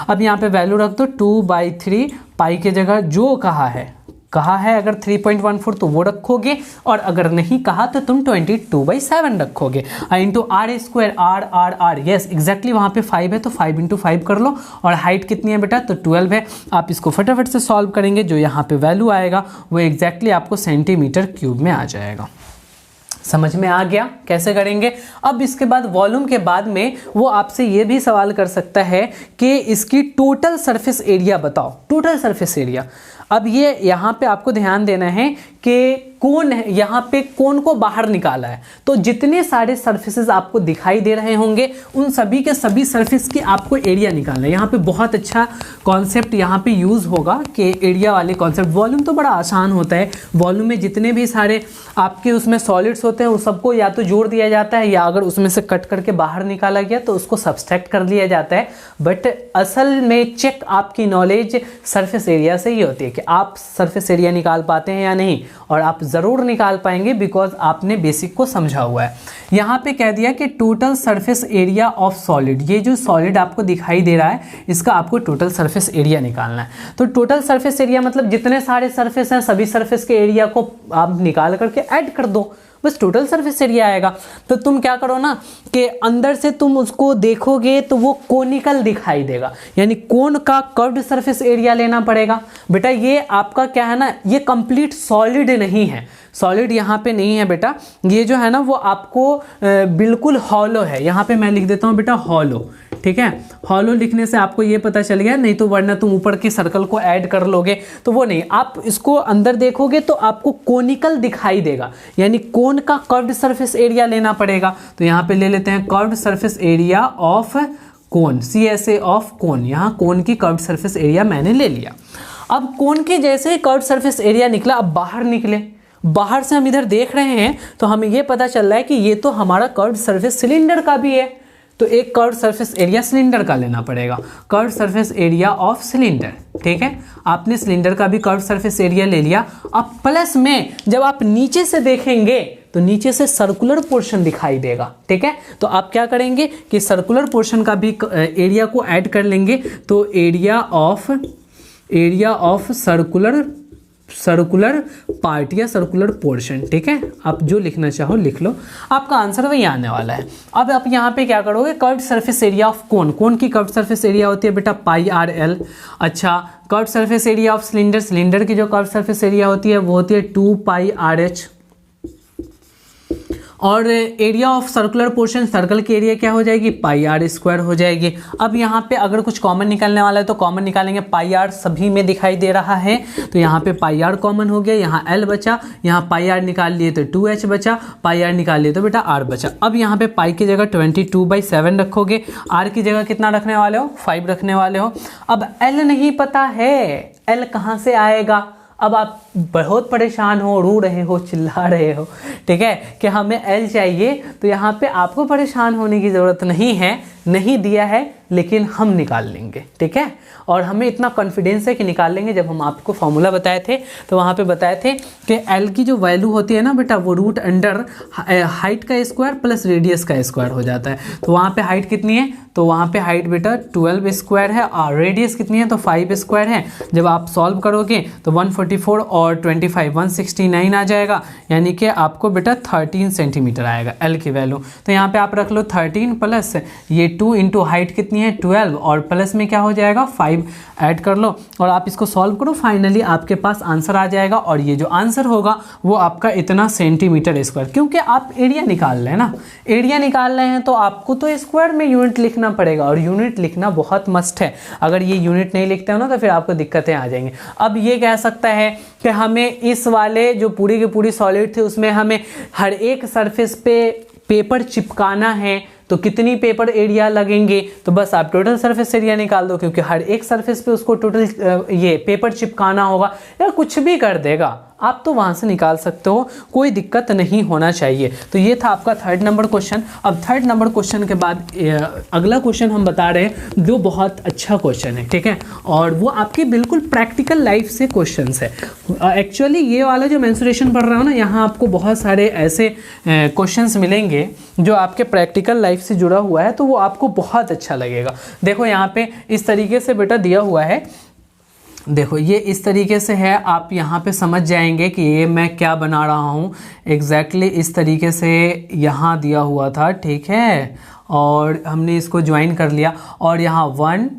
अब यहाँ पे वैल्यू रख दो, 2/3 पाई के जगह जो कहा है अगर 3.14 तो वो रखोगे, और अगर नहीं कहा तो तुम 22/7 रखोगे, into R square R yes exactly वहाँ पे 5 है तो 5 × 5 कर लो। और हाइट कितनी है बेटा, तो 12 है। आप इसको फटाफट से सॉल्व करेंगे, जो यहाँ पे वैल्यू आएगा वो एग्जैक्टली आपको सेंटीमीटर क्यूब में आ जाएगा। समझ में आ गया कैसे करेंगे। अब इसके बाद वॉल्यूम के बाद में वो आपसे ये भी सवाल कर सकता है कि इसकी टोटल सरफेस एरिया बताओ, टोटल सरफेस एरिया। अब ये यहाँ पे आपको ध्यान देना है कि कोन है, यहाँ पे कोन को बाहर निकाला है, तो जितने सारे सरफेसेस आपको दिखाई दे रहे होंगे उन सभी के सभी सरफेस की आपको एरिया निकालना है। यहाँ पे बहुत अच्छा कॉन्सेप्ट यहाँ पे यूज़ होगा कि एरिया वाले कॉन्सेप्ट। वॉल्यूम तो बड़ा आसान होता है, वॉल्यूम में जितने भी सारे आपके उसमें सॉलिड्स होते हैं उस सबको या तो जोड़ दिया जाता है, या अगर उसमें से कट करके बाहर निकाला गया तो उसको सब्सट्रैक्ट कर लिया जाता है। बट असल में चेक आपकी नॉलेज सरफेस एरिया से ही होती है कि आप सरफेस एरिया निकाल पाते हैं या नहीं। और आप ज़रूर निकाल पाएंगे बिकॉज आपने बेसिक को समझा हुआ है। यहाँ पे कह दिया कि total surface area of solid, ये जो सॉलिड आपको दिखाई दे रहा है इसका आपको टोटल सरफेस एरिया निकालना है। तो टोटल सरफेस एरिया मतलब जितने सारे सरफेस हैं सभी सरफेस के एरिया को आप निकाल करके ऐड कर दो, बस टोटल सरफेस एरिया आएगा। तो तुम क्या करो ना कि अंदर से तुम उसको देखोगे तो वो कोनिकल दिखाई देगा, यानी कोन का कर्व्ड सरफेस एरिया लेना पड़ेगा। बेटा ये आपका क्या है ना, ये कंप्लीट सॉलिड नहीं है, सॉलिड यहाँ पे नहीं है बेटा, ये जो है ना वो आपको बिल्कुल हॉलो है। यहाँ पे मैं लिख देता हूँ बेटा हॉलो, ठीक है। हॉलो लिखने से आपको ये पता चल गया, नहीं तो वरना तुम ऊपर के सर्कल को ऐड कर लोगे तो वो नहीं, आप इसको अंदर देखोगे तो आपको कोनिकल दिखाई देगा, यानी कोन का कर्व्ड सरफेस एरिया लेना पड़ेगा। तो यहाँ पे ले लेते हैं curved surface area of cone, CSA of cone, यहाँ कोन की कर्व्ड सरफेस एरिया मैंने ले लिया। अब कोन के जैसे ही कर्व्ड सरफेस एरिया निकला, अब बाहर निकले, बाहर से हम इधर देख रहे हैं तो हमें ये पता चल रहा है कि ये तो हमारा कर्व्ड सरफेस सिलेंडर का भी है, तो एक कर्व्ड सरफेस एरिया सिलेंडर का लेना पड़ेगा, curved surface area of cylinder, ठीक है। आपने सिलेंडर का भी कर्व्ड सरफेस एरिया ले लिया। अब प्लस में जब आप नीचे से देखेंगे तो नीचे से सर्कुलर पोर्शन दिखाई देगा, ठीक है। तो आप क्या करेंगे कि सर्कुलर पोर्शन का भी एरिया को ऐड कर लेंगे, तो एरिया ऑफ सर्कुलर पार्ट या सर्कुलर पोर्शन, ठीक है। आप जो लिखना चाहो लिख लो, आपका आंसर वही आने वाला है। अब आप यहाँ पे क्या करोगे, curved surface area of cone, cone की कर्व्ड सरफेस एरिया होती है बेटा पाई आर एल। अच्छा, curved surface area of cylinder, cylinder की जो कर्व्ड सरफेस एरिया होती है वो होती है 2 पाई आर एच। और area of circular portion, circle की एरिया क्या हो जाएगी, पाई आर स्क्वायर हो जाएगी। अब यहाँ पे अगर कुछ कॉमन निकालने वाला है तो कॉमन निकालेंगे, पाई आर सभी में दिखाई दे रहा है तो यहाँ पे पाई आर कॉमन हो गया, यहाँ एल बचा, यहाँ पाई आर निकाल लिए तो 2h बचा, पाई आर निकाल लिए तो बेटा आर बचा। अब यहाँ पे पाई की जगह 22/7 रखोगे, आर की जगह कितना रखने वाले हो, 5 रखने वाले हो। अब एल नहीं पता है, एल कहाँ से आएगा, अब आप बहुत परेशान हो, रो रहे हो, चिल्ला रहे हो, ठीक है, कि हमें एल चाहिए। तो यहाँ पे आपको परेशान होने की ज़रूरत नहीं है, नहीं दिया है लेकिन हम निकाल लेंगे, ठीक है। और हमें इतना कॉन्फिडेंस है कि निकाल लेंगे। जब हम आपको फॉर्मूला बताए थे तो वहाँ पे बताए थे कि एल की जो वैल्यू होती है ना बेटा वो रूट अंडर हाइट का स्क्वायर प्लस रेडियस का स्क्वायर हो जाता है। तो वहाँ पे हाइट कितनी है, तो वहाँ पे हाइट बेटा 12 स्क्वायर है और रेडियस कितनी है तो 5 स्क्वायर है। जब आप सॉल्व करोगे तो 144 और 25 169 आ जाएगा, यानी कि आपको बेटा 13 सेंटीमीटर आएगा एल की वैल्यू। तो यहाँ पे आप रख लो 13 प्लस ये 2 इंटू हाइट कितनी है 12 और प्लस में क्या हो जाएगा 5 ऐड कर लो और आप इसको सॉल्व करो, फाइनली आपके पास आंसर आ जाएगा। और ये जो आंसर होगा वो आपका इतना सेंटीमीटर स्क्वायर, क्योंकि आप एरिया निकाल रहे हैं ना, एरिया निकाल रहे हैं तो आपको तो स्क्वायर में यूनिट लिखना पड़ेगा और यूनिट लिखना बहुत मस्ट है। अगर ये यूनिट नहीं लिखते हो ना तो फिर आपको दिक्कतें आ जाएंगी। अब ये कह सकता है कि हमें इस वाले जो पूरी की पूरी सॉलिड थे उसमें हमें हर एक सरफेस पे पेपर चिपकाना है तो कितनी पेपर एरिया लगेंगे, तो बस आप टोटल सरफेस एरिया निकाल दो, क्योंकि हर एक सरफेस पे उसको टोटल ये पेपर चिपकाना होगा या कुछ भी कर देगा, आप तो वहाँ से निकाल सकते हो, कोई दिक्कत नहीं होना चाहिए। तो ये था आपका 3rd नंबर क्वेश्चन। अब 3rd नंबर क्वेश्चन के बाद अगला क्वेश्चन हम बता रहे हैं जो बहुत अच्छा क्वेश्चन है, ठीक है, और वो आपकी बिल्कुल प्रैक्टिकल लाइफ से क्वेश्चंस है। एक्चुअली ये वाला जो मेंसुरेशन पढ़ रहा हूँ ना, यहाँ आपको बहुत सारे ऐसे क्वेश्चंस मिलेंगे जो आपके प्रैक्टिकल लाइफ से जुड़ा हुआ है, तो वो आपको बहुत अच्छा लगेगा। देखो यहाँ पे इस तरीके से बेटा दिया हुआ है, देखो ये इस तरीके से है, आप यहाँ पे समझ जाएंगे कि ये मैं क्या बना रहा हूँ। एग्जैक्टली इस तरीके से यहाँ दिया हुआ था, ठीक है, और हमने इसको ज्वाइन कर लिया और यहाँ 1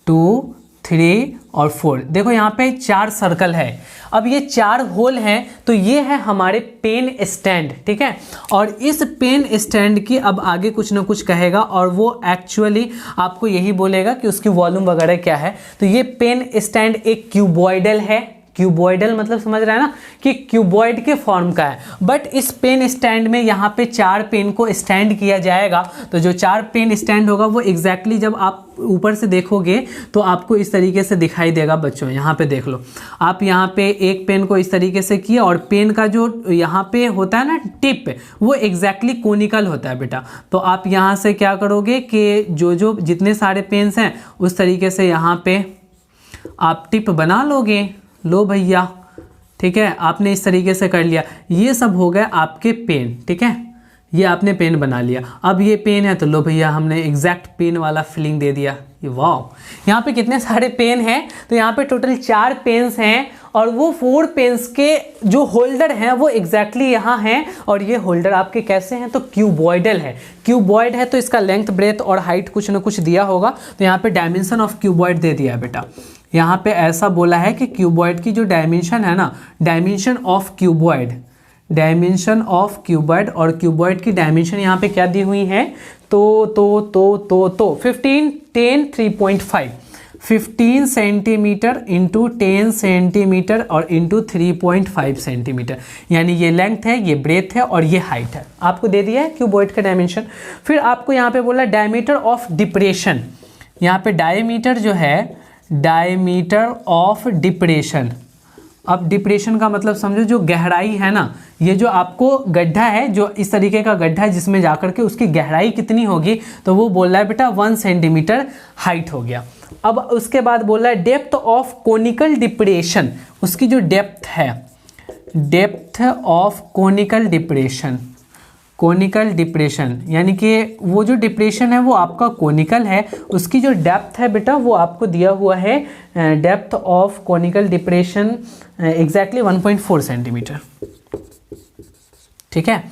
2 3 और 4, देखो यहाँ पे 4 सर्कल है। अब ये 4 होल हैं तो ये है हमारे पेन स्टैंड, ठीक है, और इस पेन स्टैंड की अब आगे कुछ ना कुछ कहेगा और वो एक्चुअली आपको यही बोलेगा कि उसकी वॉल्यूम वगैरह क्या है। तो ये पेन स्टैंड एक क्यूबॉइडल है, क्यूबॉइडल मतलब समझ रहा है ना कि क्यूबॉइड के फॉर्म का है, बट इस पेन स्टैंड में यहाँ पे 4 पेन को स्टैंड किया जाएगा। तो जो 4 पेन स्टैंड होगा वो एग्जैक्टली जब आप ऊपर से देखोगे तो आपको इस तरीके से दिखाई देगा। बच्चों यहाँ पे देख लो, आप यहाँ पे एक पेन को इस तरीके से किए और पेन का जो यहाँ पे होता है ना टिप, वो एग्जैक्टली कोनिकल होता है बेटा। तो आप यहाँ से क्या करोगे कि जो जितने सारे पेन्स हैं उस तरीके से यहाँ पे आप टिप बना लोगे, लो भैया, ठीक है, आपने इस तरीके से कर लिया। ये सब हो गए आपके पेन, ठीक है, ये आपने पेन बना लिया। अब ये पेन है तो लो भैया हमने एग्जैक्ट पेन वाला फीलिंग दे दिया। ये वाह, यहाँ पे कितने सारे पेन हैं, तो यहाँ पे टोटल 4 पेन्स हैं और वो 4 पेन्स के जो होल्डर हैं वो एग्जैक्टली यहाँ हैं। और ये होल्डर आपके कैसे हैं, तो क्यूबॉइडल है। क्यूबॉइड है तो इसका लेंथ, ब्रेथ और हाइट कुछ ना कुछ दिया होगा। तो यहाँ पे डायमेंशन ऑफ क्यूबॉइड दे दिया है बेटा। यहाँ पे ऐसा बोला है कि क्यूबॉइड की जो डायमेंशन है ना, dimension of cuboid, dimension of cuboid, और क्यूबॉइड की डायमेंशन यहाँ पे क्या दी हुई है, तो 15 10 3.5, 15 सेंटीमीटर इंटू 10 सेंटीमीटर और इंटू 3.5 सेंटीमीटर, यानी ये लेंथ है, ये ब्रेथ है और ये हाइट है। आपको दे दिया है क्यूबॉइड का डायमेंशन। फिर आपको यहाँ पे बोला डायमीटर ऑफ डिप्रेशन। यहाँ पे डायमीटर जो है, डायमीटर ऑफ डिप्रेशन। अब डिप्रेशन का मतलब समझो जो गहराई है ना, ये जो आपको गड्ढा है, जो इस तरीके का गड्ढा है जिसमें जाकर के उसकी गहराई कितनी होगी, तो वो बोल रहा है बेटा 1 सेंटीमीटर हाइट हो गया। अब उसके बाद बोल रहा है डेप्थ ऑफ कोनिकल डिप्रेशन, उसकी जो डेप्थ है, depth of conical depression, conical depression यानी कि वो जो डिप्रेशन है वो आपका कोनिकल है, उसकी जो डेप्थ है बेटा वो आपको दिया हुआ है, depth of conical depression exactly 1.4 centimetre, ठीक है।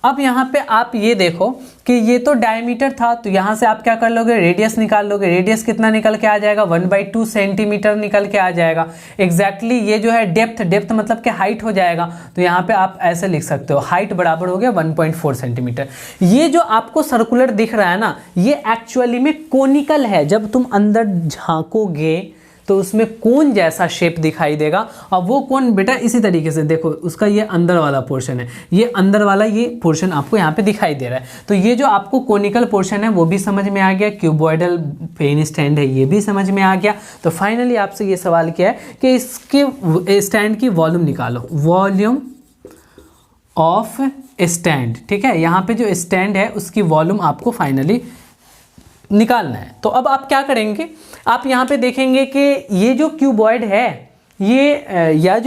अब यहाँ पे आप ये देखो कि ये तो डायमीटर था, तो यहाँ से आप क्या कर लोगे, रेडियस निकाल लोगे। रेडियस कितना निकल के आ जाएगा, 1/2 सेंटीमीटर निकल के आ जाएगा। एग्जैक्टली ये जो है डेप्थ, डेप्थ मतलब कि हाइट हो जाएगा। तो यहाँ पे आप ऐसे लिख सकते हो, हाइट बराबर हो गया 1.4 सेंटीमीटर। ये जो आपको सर्कुलर दिख रहा है ना, ये एक्चुअली में कोनिकल है। जब तुम अंदर झांकोगे तो उसमें कोन जैसा शेप दिखाई देगा। और वो कोन बेटा इसी तरीके से देखो, उसका ये अंदर वाला पोर्शन है, ये अंदर वाला ये पोर्शन आपको यहाँ पे दिखाई दे रहा है। तो ये जो आपको कोनिकल पोर्शन है वो भी समझ में आ गया, क्यूबॉइडल पेन स्टैंड है ये भी समझ में आ गया। तो फाइनली आपसे ये सवाल किया है कि इसके स्टैंड की वॉल्यूम निकालो, वॉल्यूम ऑफ स्टैंड, ठीक है। यहाँ पे जो स्टैंड है उसकी वॉल्यूम आपको फाइनली निकालना है। तो अब आप क्या करेंगे, आप यहाँ पे देखेंगे कि ये जो क्यूबॉइड है, ये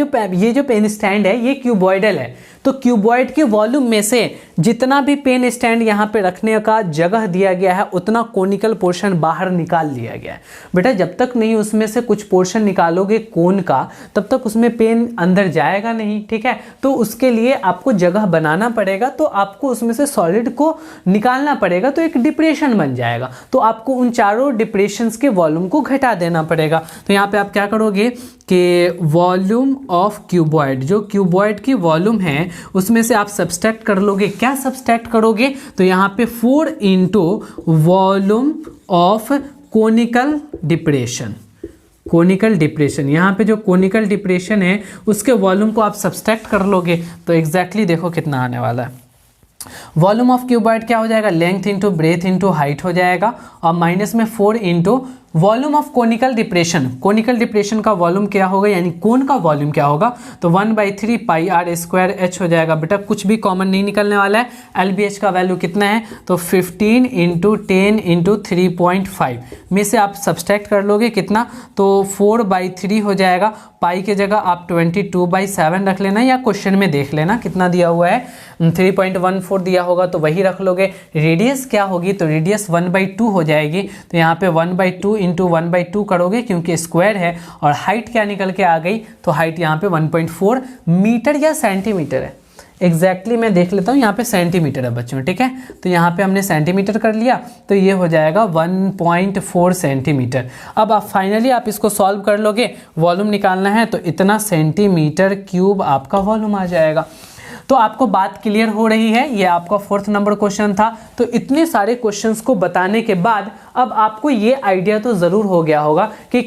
जो पेन स्टैंड है ये क्यूबॉइडल है। तो क्यूबॉइड के वॉल्यूम में से जितना भी पेन स्टैंड यहाँ पे रखने का जगह दिया गया है उतना कोनिकल पोर्शन बाहर निकाल लिया गया है। बेटा जब तक नहीं उसमें से कुछ पोर्शन निकालोगे कोन का, तब तक उसमें पेन अंदर जाएगा नहीं, ठीक है। तो उसके लिए आपको जगह बनाना पड़ेगा, तो आपको उसमें से सॉलिड को निकालना पड़ेगा, तो एक डिप्रेशन बन जाएगा। तो आपको उन चारों डिप्रेशंस के वॉल्यूम को घटा देना पड़ेगा। तो यहाँ पे आप क्या करोगे कि वॉल्यूम ऑफ क्यूबॉइड, जो क्यूबॉइड की वॉल्यूम है उसमें से आप सब्सट्रैक्ट कर लोगे। क्या सब्सट्रैक्ट करोगे, तो यहाँ पे 4 into volume of conical depression, conical depression, यहाँ पे जो कोनिकल डिप्रेशन है उसके वॉल्यूम को आप सब्सट्रैक्ट कर लोगे। तो एग्जैक्टली देखो कितना आने वाला है। वॉल्यूम ऑफ क्यूबॉइड क्या हो जाएगा, length into breadth into height हो जाएगा, और माइनस में 4 into volume of conical depression. Conical depression का वॉल्यूम क्या होगा, यानी कोन का वॉल्यूम क्या होगा, तो 1/3 पाई आर स्क्वायर एच हो जाएगा। बेटा कुछ भी कॉमन नहीं निकलने वाला है। LBH का वैल्यू कितना है, तो 15 इंटू 10 इंटू 3.5 में से आप सब्सट्रैक्ट कर लोगे कितना, तो 4/3 हो जाएगा। पाई के जगह आप 22/7 रख लेना, या क्वेश्चन में देख लेना कितना दिया हुआ है, 3.14 दिया होगा तो वही रख लोगे। रेडियस क्या होगी, तो रेडियस 1/2 हो जाएगी। तो यहाँ पे 1/2 इंटू 1/2 करोगे क्योंकि स्क्वायर है। और हाइट क्या निकल के आ गई, तो हाइट यहाँ पे 1.4 मीटर या सेंटीमीटर है। एग्जैक्टली मैं देख लेता हूँ, यहाँ पे सेंटीमीटर है बच्चों, ठीक है। तो यहाँ पे हमने सेंटीमीटर कर लिया, तो ये हो जाएगा 1.4 सेंटीमीटर। अब आप फाइनली आप इसको सॉल्व कर लोगे, वॉल्यूम निकालना है तो इतना सेंटीमीटर क्यूब आपका वॉल्यूम आ जाएगा। तो आपको बात क्लियर हो रही है, ये आपका 4th नंबर क्वेश्चन था। तो इतने सारे क्वेश्चंस को बताने के बाद अब आपको ये आइडिया तो ज़रूर हो गया होगा कि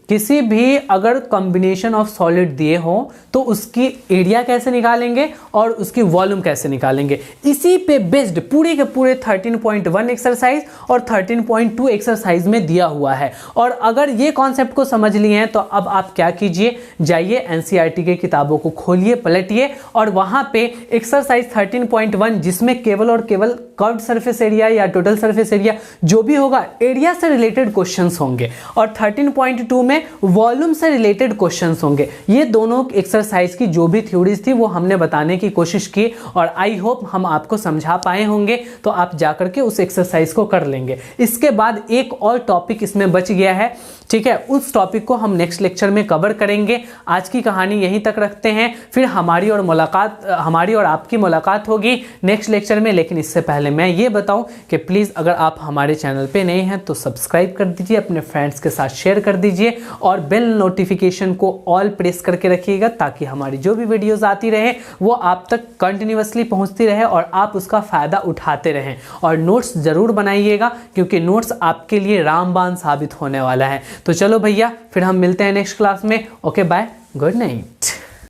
किसी भी अगर कॉम्बिनेशन ऑफ सॉलिड दिए हो तो उसकी एरिया कैसे निकालेंगे और उसकी वॉल्यूम कैसे निकालेंगे। इसी पे बेस्ड पूरे के पूरे 13.1 एक्सरसाइज और 13.2 एक्सरसाइज में दिया हुआ है। और अगर ये कॉन्सेप्ट को समझ लिए हैं तो अब आप क्या कीजिए, जाइए NCERT के किताबों को खोलिए, पलटिए, और वहाँ पे एक्सरसाइज 13.1 जिसमें केवल और केवल कर्व्ड सरफेस एरिया या टोटल सरफेस एरिया जो भी होगा एरिया से रिलेटेड क्वेश्चंस होंगे, और 13.2 में वॉल्यूम से रिलेटेड क्वेश्चंस होंगे। ये दोनों एक्सरसाइज की जो भी थ्योरीज थी वो हमने बताने की कोशिश की और आई होप हम आपको समझा पाए होंगे, तो आप जाकर के उस एक्सरसाइज को कर लेंगे। इसके बाद एक और टॉपिक इसमें बच गया है, ठीक है, उस टॉपिक को हम नेक्स्ट लेक्चर में कवर करेंगे। आज की कहानी यहीं तक रखते हैं, फिर हमारी और आपकी मुलाकात होगी नेक्स्ट लेक्चर में। लेकिन इससे पहले मैं ये बताऊं कि प्लीज़ अगर आप हमारे चैनल पे नए हैं तो सब्सक्राइब कर दीजिए, अपने फ्रेंड्स के साथ शेयर कर दीजिए और बेल नोटिफिकेशन को ऑल प्रेस करके रखिएगा, ताकि हमारी जो भी वीडियोज़ आती रहे वो आप तक कंटिन्यूअसली पहुँचती रहे और आप उसका फ़ायदा उठाते रहें। और नोट्स ज़रूर बनाइएगा, क्योंकि नोट्स आपके लिए रामबाण साबित होने वाला है। तो चलो भैया, फिर हम मिलते हैं नेक्स्ट क्लास में। Okay bye, good night.